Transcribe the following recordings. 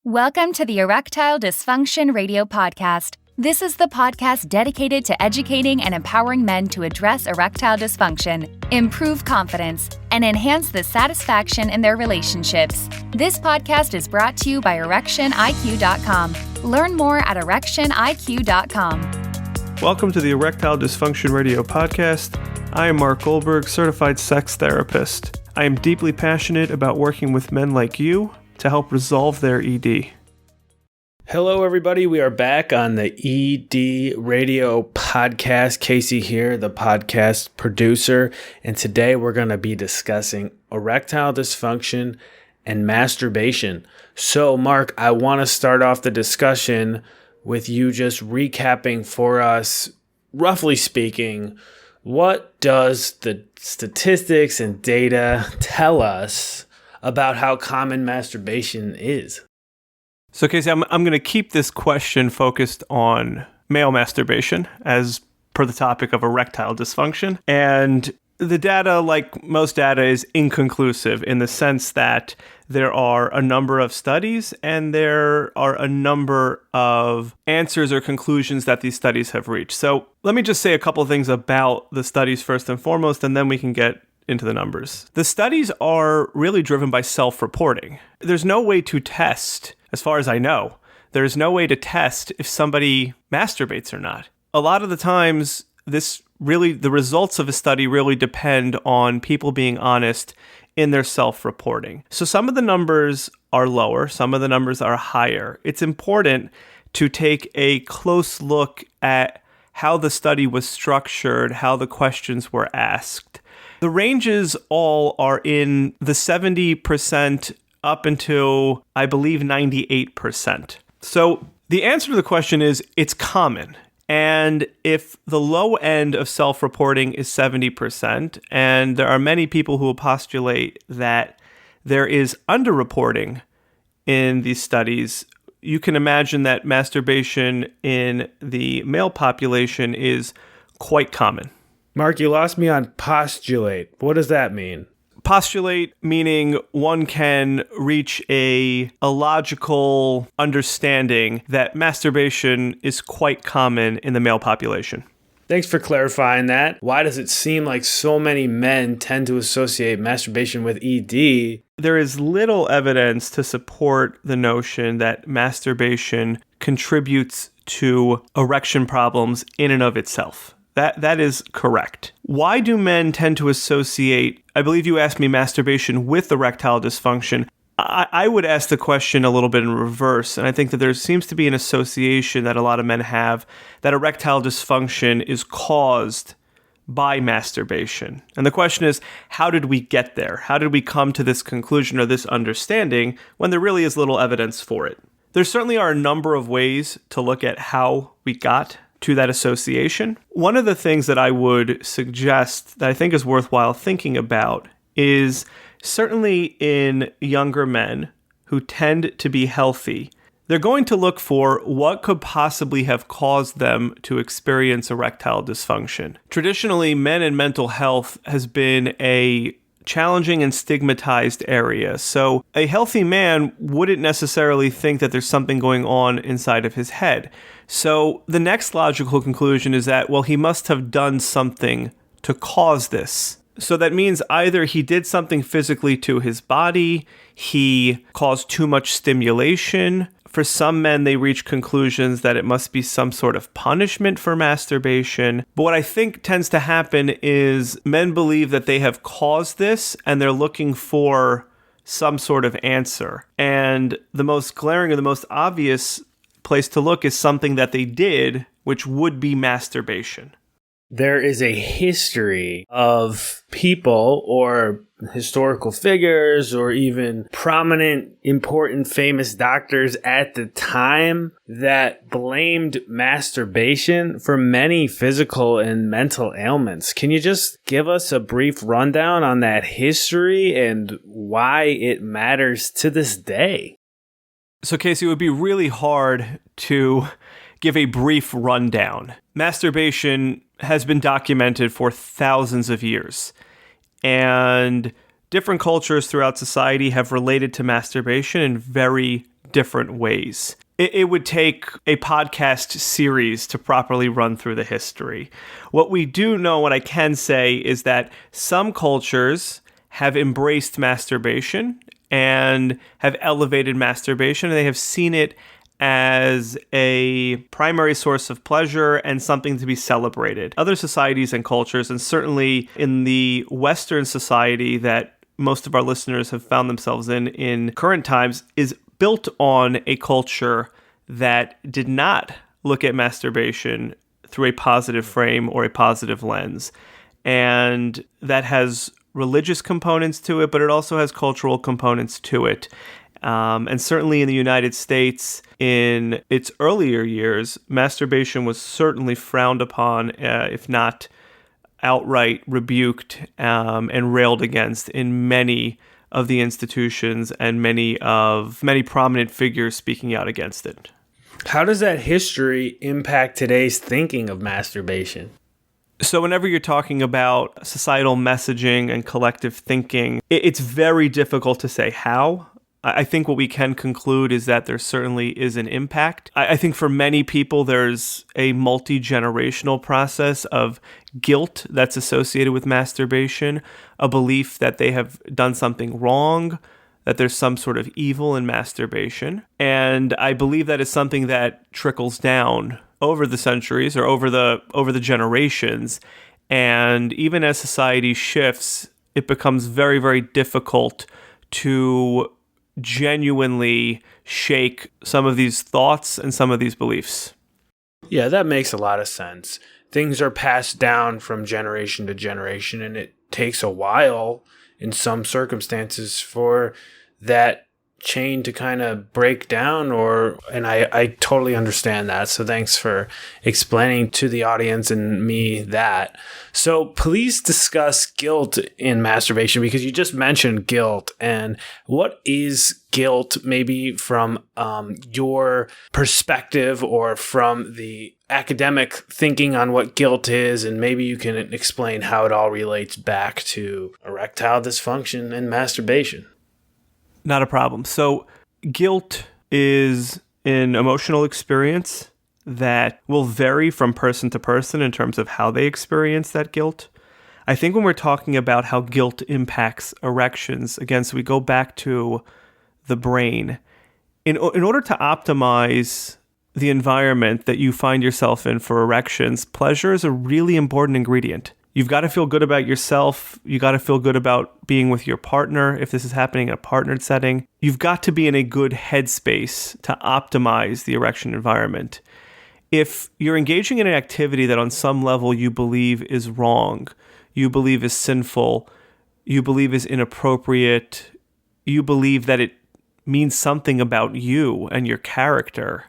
Welcome to the Erectile Dysfunction Radio Podcast. This is the podcast dedicated to educating and empowering men to address erectile dysfunction, improve confidence, and enhance the satisfaction in their relationships. This podcast is brought to you by ErectionIQ.com. Learn more at ErectionIQ.com. Welcome to the Erectile Dysfunction Radio Podcast. I am Mark Goldberg, certified sex therapist. I am deeply passionate about working with men like you to help resolve their ED. Hello, everybody. We are back on the ED Radio Podcast. Casey here, the podcast producer, and today we're going to be discussing erectile dysfunction and masturbation. So, Mark, I want to start off the discussion with you just recapping for us, roughly speaking, what does the statistics and data tell us about how common masturbation is? So, Casey, I'm going to keep this question focused on male masturbation as per the topic of erectile dysfunction. And the data, like most data, is inconclusive in the sense that there are a number of studies and there are a number of answers or conclusions that these studies have reached. So let me just say a couple of things about the studies first and foremost, and then we can get into the numbers. The studies are really driven by self-reporting. There's no way to test, as far as I know, there's no way to test if somebody masturbates or not. A lot of the times, the results of a study really depend on people being honest in their self-reporting. So some of the numbers are lower, some of the numbers are higher. It's important to take a close look at how the study was structured, how the questions were asked. The ranges all are in the 70% up until, I believe, 98%. So the answer to the question is it's common. And if the low end of self-reporting is 70%, and there are many people who will postulate that there is underreporting in these studies, you can imagine that masturbation in the male population is quite common. Mark, you lost me on postulate. What does that mean? Postulate meaning one can reach a logical understanding that masturbation is quite common in the male population. Thanks for clarifying that. Why does it seem like so many men tend to associate masturbation with ED? There is little evidence to support the notion that masturbation contributes to erection problems in and of itself. That is correct. Why do men tend to associate, I believe you asked me, masturbation with erectile dysfunction? I would ask the question a little bit in reverse, and I think that there seems to be an association that a lot of men have that erectile dysfunction is caused by masturbation. And the question is, how did we get there? How did we come to this conclusion or this understanding when there really is little evidence for it? There certainly are a number of ways to look at how we got to that association. One of the things that I would suggest that I think is worthwhile thinking about is certainly in younger men who tend to be healthy, they're going to look for what could possibly have caused them to experience erectile dysfunction. Traditionally, men and mental health has been a challenging and stigmatized area. So a healthy man wouldn't necessarily think that there's something going on inside of his head. So the next logical conclusion is that, well, he must have done something to cause this. So that means either he did something physically to his body, he caused too much stimulation. For some men, they reach conclusions that it must be some sort of punishment for masturbation. But what I think tends to happen is men believe that they have caused this and they're looking for some sort of answer. And the most glaring or the most obvious place to look is something that they did, which would be masturbation. There is a history of people or historical figures or even prominent, important, famous doctors at the time that blamed masturbation for many physical and mental ailments. Can you just give us a brief rundown on that history and why it matters to this day? So, Casey, it would be really hard to give a brief rundown. Masturbation has been documented for thousands of years, and different cultures throughout society have related to masturbation in very different ways. It would take a podcast series to properly run through the history. What we do know, what I can say, is that some cultures have embraced masturbation and have elevated masturbation, and they have seen it as a primary source of pleasure and something to be celebrated. Other societies and cultures, and certainly in the Western society that most of our listeners have found themselves in current times, is built on a culture that did not look at masturbation through a positive frame or a positive lens. And that has religious components to it, but it also has cultural components to it. And certainly in the United States, in its earlier years, masturbation was certainly frowned upon, if not outright rebuked and railed against in many of the institutions and many prominent figures speaking out against it. How does that history impact today's thinking of masturbation? So whenever you're talking about societal messaging and collective thinking, it's very difficult to say how. I think what we can conclude is that there certainly is an impact. I think for many people, there's a multi-generational process of guilt that's associated with masturbation, a belief that they have done something wrong, that there's some sort of evil in masturbation. And I believe that is something that trickles down over the centuries or over the generations. And even as society shifts, it becomes very, very difficult to genuinely shake some of these thoughts and some of these beliefs. Yeah, that makes a lot of sense. Things are passed down from generation to generation, and it takes a while in some circumstances for that chain to kind of break down, and I totally understand that. So thanks for explaining to the audience and me that. So please discuss guilt in masturbation, because you just mentioned guilt. And what is guilt, maybe from your perspective or from the academic thinking on what guilt is, and maybe you can explain how it all relates back to erectile dysfunction and masturbation. Not a problem. So guilt is an emotional experience that will vary from person to person in terms of how they experience that guilt. I think when we're talking about how guilt impacts erections, again, so we go back to the brain. In order to optimize the environment that you find yourself in for erections, pleasure is a really important ingredient. You've got to feel good about yourself. You got to feel good about being with your partner if this is happening in a partnered setting. You've got to be in a good headspace to optimize the erection environment. If you're engaging in an activity that on some level you believe is wrong, you believe is sinful, you believe is inappropriate, you believe that it means something about you and your character,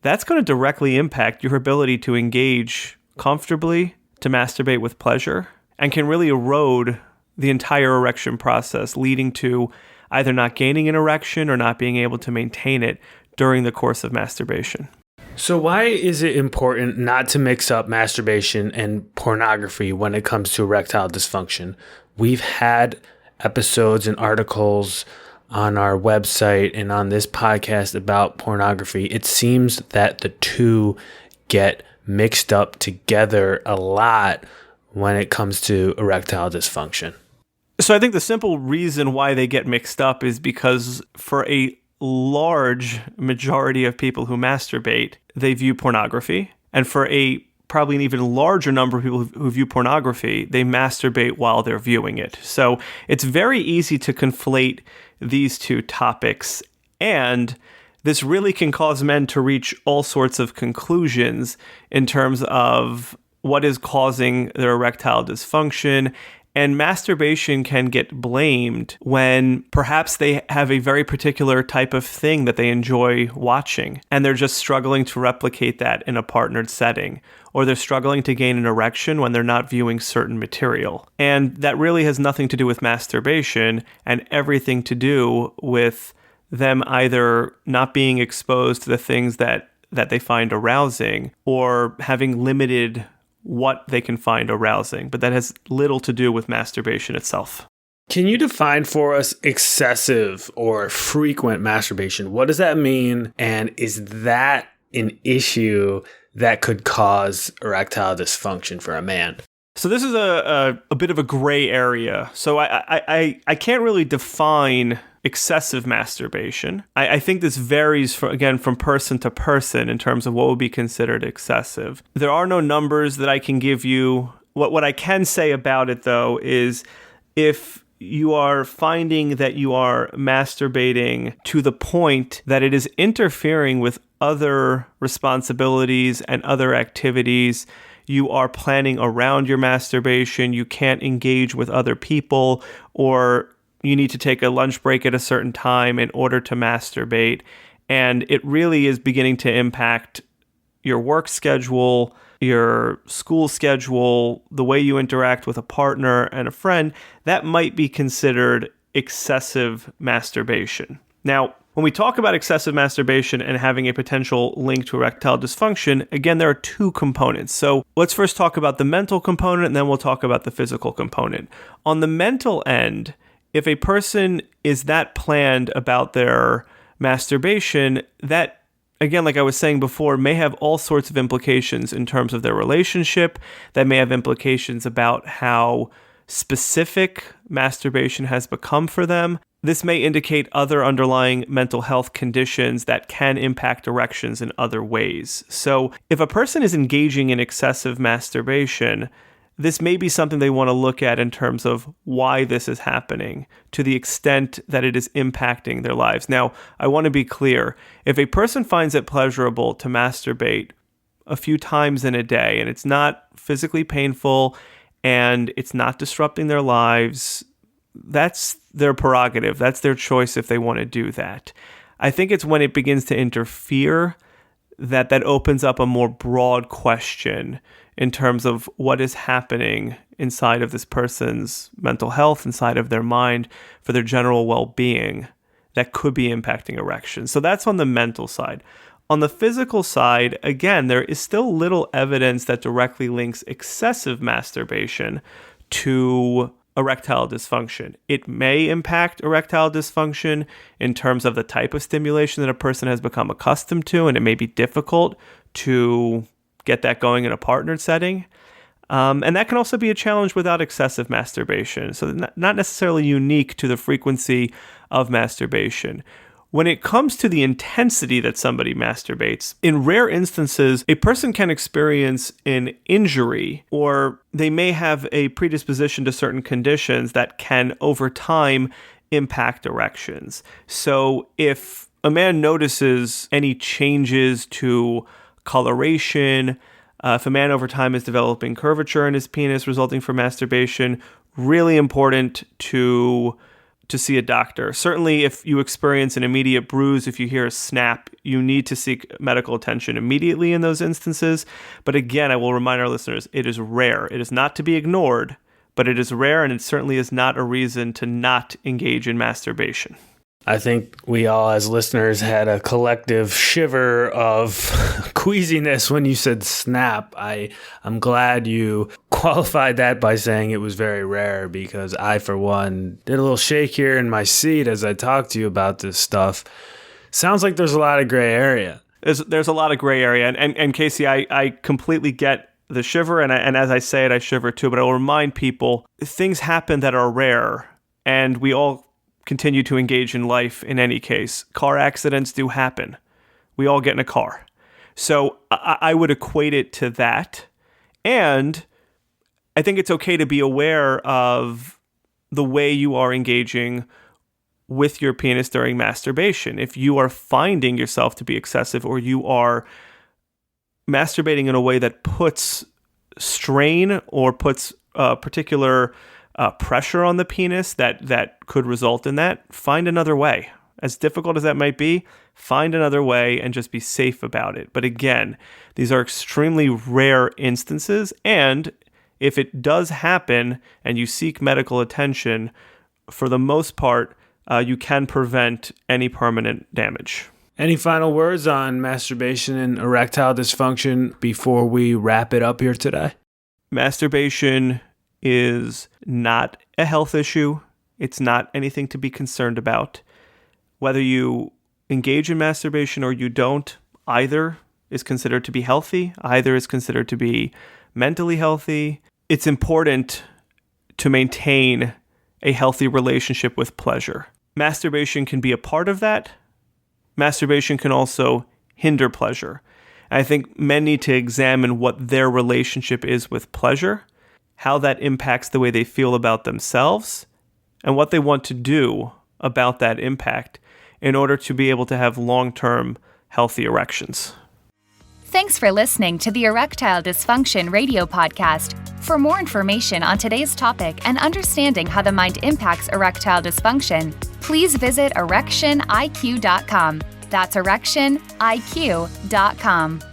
that's going to directly impact your ability to engage comfortably, to masturbate with pleasure, and can really erode the entire erection process, leading to either not gaining an erection or not being able to maintain it during the course of masturbation. So why is it important not to mix up masturbation and pornography when it comes to erectile dysfunction? We've had episodes and articles on our website and on this podcast about pornography. It seems that the two get mixed up together a lot when it comes to erectile dysfunction. So I think the simple reason why they get mixed up is because for a large majority of people who masturbate, they view pornography. And for a probably an even larger number of people who view pornography, they masturbate while they're viewing it. So it's very easy to conflate these two topics, and this really can cause men to reach all sorts of conclusions in terms of what is causing their erectile dysfunction. And masturbation can get blamed when perhaps they have a very particular type of thing that they enjoy watching, and they're just struggling to replicate that in a partnered setting, or they're struggling to gain an erection when they're not viewing certain material. And that really has nothing to do with masturbation and everything to do with them either not being exposed to the things that they find arousing, or having limited what they can find arousing. But that has little to do with masturbation itself. Can you define for us excessive or frequent masturbation? What does that mean? And is that an issue that could cause erectile dysfunction for a man? So this is a bit of a gray area. So I can't really define excessive masturbation. I think this varies from person to person in terms of what would be considered excessive. There are no numbers that I can give you. What I can say about it, though, is if you are finding that you are masturbating to the point that it is interfering with other responsibilities and other activities, you are planning around your masturbation, you can't engage with other people, or you need to take a lunch break at a certain time in order to masturbate, and it really is beginning to impact your work schedule, your school schedule, the way you interact with a partner and a friend, that might be considered excessive masturbation. Now, when we talk about excessive masturbation and having a potential link to erectile dysfunction, again, there are two components. So let's first talk about the mental component, and then we'll talk about the physical component. On the mental end, if a person is that planned about their masturbation, that, again, like I was saying before, may have all sorts of implications in terms of their relationship. That may have implications about how specific masturbation has become for them. This may indicate other underlying mental health conditions that can impact erections in other ways. So if a person is engaging in excessive masturbation, this may be something they want to look at in terms of why this is happening, to the extent that it is impacting their lives. Now, I want to be clear. If a person finds it pleasurable to masturbate a few times in a day, and it's not physically painful, and it's not disrupting their lives, that's their prerogative. That's their choice if they want to do that. I think it's when it begins to interfere that opens up a more broad question in terms of what is happening inside of this person's mental health, inside of their mind, for their general well-being, that could be impacting erections. So that's on the mental side. On the physical side, again, there is still little evidence that directly links excessive masturbation to erectile dysfunction. It may impact erectile dysfunction in terms of the type of stimulation that a person has become accustomed to, and it may be difficult to get that going in a partnered setting. And that can also be a challenge without excessive masturbation. So not necessarily unique to the frequency of masturbation. When it comes to the intensity that somebody masturbates, in rare instances, a person can experience an injury, or they may have a predisposition to certain conditions that can, over time, impact erections. So if a man notices any changes to coloration, if a man over time is developing curvature in his penis resulting from masturbation, really important to see a doctor. Certainly, if you experience an immediate bruise, if you hear a snap, you need to seek medical attention immediately in those instances. But again, I will remind our listeners, it is rare. It is not to be ignored, but it is rare, and it certainly is not a reason to not engage in masturbation. I think we all, as listeners, had a collective shiver of queasiness when you said snap. I'm glad you qualified that by saying it was very rare, because I, for one, did a little shake here in my seat as I talked to you about this stuff. Sounds like there's a lot of gray area. There's a lot of gray area. And Casey, I completely get the shiver, and as I say it, I shiver too. But I will remind people, things happen that are rare, and we all continue to engage in life in any case. Car accidents do happen. We all get in a car. So I would equate it to that. And I think it's okay to be aware of the way you are engaging with your penis during masturbation. If you are finding yourself to be excessive, or you are masturbating in a way that puts strain or puts particular pressure on the penis that could result in that, find another way. As difficult as that might be, find another way and just be safe about it. But again, these are extremely rare instances, and if it does happen and you seek medical attention, for the most part, you can prevent any permanent damage. Any final words on masturbation and erectile dysfunction before we wrap it up here today? Masturbation is not a health issue. It's not anything to be concerned about. Whether you engage in masturbation or you don't, either is considered to be healthy. Either is considered to be mentally healthy. It's important to maintain a healthy relationship with pleasure. Masturbation can be a part of that. Masturbation can also hinder pleasure. I think men need to examine what their relationship is with pleasure, how that impacts the way they feel about themselves, and what they want to do about that impact in order to be able to have long-term healthy erections. Thanks for listening to the Erectile Dysfunction Radio Podcast. For more information on today's topic and understanding how the mind impacts erectile dysfunction, please visit erectioniq.com. That's erectioniq.com.